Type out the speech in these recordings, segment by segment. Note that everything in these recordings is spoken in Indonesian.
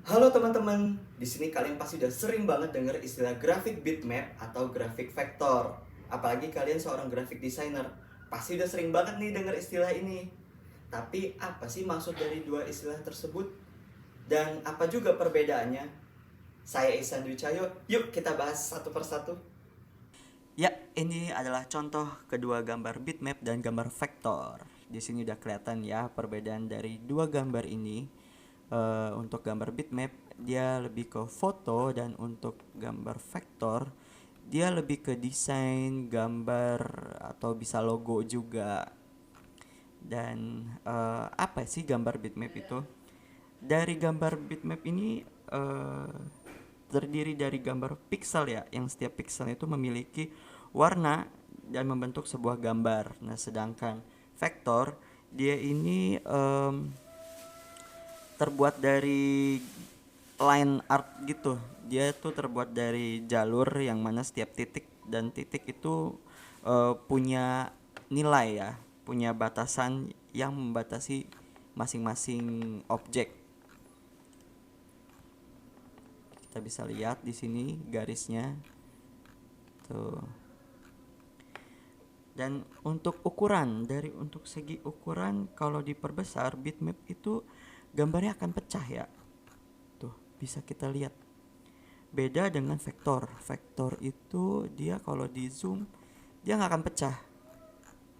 Halo teman-teman, di sini kalian pasti udah sering banget denger istilah graphic bitmap atau graphic vector. Apalagi kalian seorang graphic designer, pasti udah sering banget nih denger istilah ini. Tapi apa sih maksud dari dua istilah tersebut? Dan apa juga perbedaannya? Saya Ihsan Dwi Cahyo, yuk kita bahas satu persatu. Ya, ini adalah contoh kedua gambar bitmap dan gambar vektor. Di sini udah kelihatan ya perbedaan dari dua gambar ini. Untuk gambar bitmap dia lebih ke foto dan untuk gambar vektor dia lebih ke desain gambar atau bisa logo juga. Dan apa sih gambar bitmap itu? Dari gambar bitmap ini terdiri dari gambar pixel ya, yang setiap pixel itu memiliki warna dan membentuk sebuah gambar. Nah, sedangkan vektor dia ini terbuat dari line art gitu. Dia tuh terbuat dari jalur yang mana setiap titik dan titik itu punya nilai ya, punya batasan yang membatasi masing-masing objek. Kita bisa lihat di sini garisnya tuh. Dan untuk ukuran, untuk segi ukuran kalau diperbesar bitmap itu gambarnya akan pecah ya. Tuh, bisa kita lihat. Beda dengan vektor. Vektor itu dia kalau di zoom dia nggak akan pecah.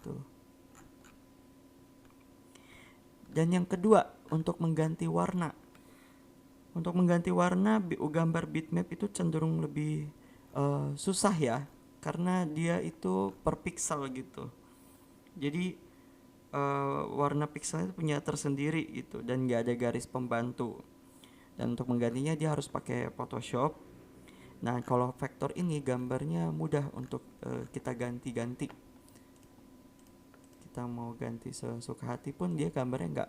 Tuh. Dan yang kedua, untuk mengganti warna. Untuk mengganti warna gambar bitmap itu cenderung lebih susah ya, karena dia itu per pixel gitu. Jadi warna pixelnya punya tersendiri gitu dan nggak ada garis pembantu. Dan untuk menggantinya dia harus pakai Photoshop. Nah, kalau vektor ini gambarnya mudah untuk kita ganti-ganti. Kita mau ganti sesuka hati pun dia gambarnya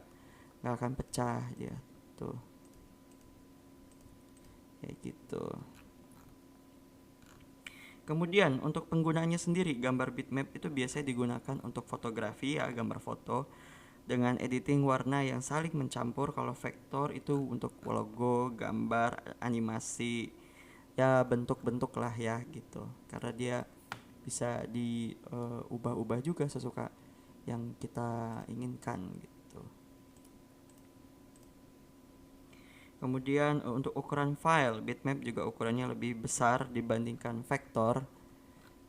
nggak akan pecah dia tuh, kayak gitu. Kemudian untuk penggunaannya sendiri, gambar bitmap itu biasanya digunakan untuk fotografi ya, gambar foto dengan editing warna yang saling mencampur. Kalau vektor itu untuk logo, gambar, animasi, ya bentuk-bentuk lah ya gitu. Karena dia bisa diubah-ubah juga sesuka yang kita inginkan gitu. Kemudian untuk ukuran file, bitmap juga ukurannya lebih besar dibandingkan vektor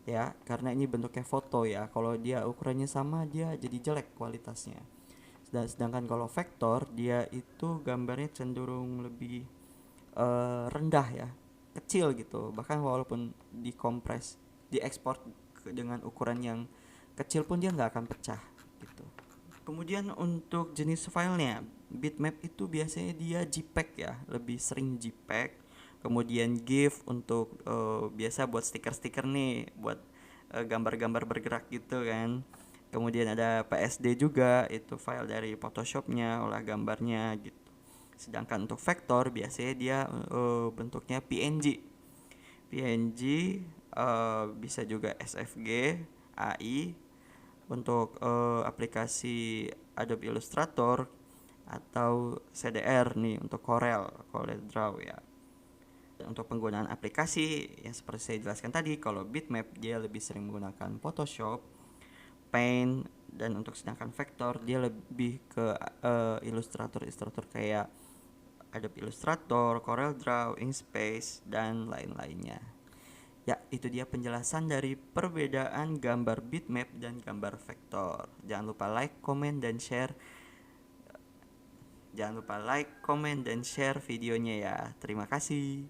ya, karena ini bentuknya foto ya. Kalau dia ukurannya sama dia jadi jelek kualitasnya. Sedangkan kalau vektor dia itu gambarnya cenderung lebih rendah ya, kecil gitu. Bahkan walaupun dikompres, diekspor dengan ukuran yang kecil pun dia nggak akan pecah gitu. Kemudian untuk jenis filenya, bitmap itu biasanya dia JPEG ya, lebih sering JPEG. Kemudian GIF untuk biasa buat stiker-stiker nih, buat gambar-gambar bergerak gitu kan. Kemudian ada PSD juga, itu file dari Photoshopnya, olah gambarnya gitu. Sedangkan untuk vektor biasanya dia bentuknya PNG. PNG bisa juga SVG, AI untuk aplikasi Adobe Illustrator atau CDR nih untuk Corel Draw ya. Untuk penggunaan aplikasi yang seperti saya jelaskan tadi, kalau bitmap dia lebih sering menggunakan Photoshop, Paint, dan untuk sedangkan vektor dia lebih ke Illustrator kayak Adobe Illustrator, Corel Draw, Inkspace, dan lain-lainnya. Ya, itu dia penjelasan dari perbedaan gambar bitmap dan gambar vektor. Jangan lupa like, comment, dan share. Jangan lupa like, comment, dan share videonya ya. Terima kasih.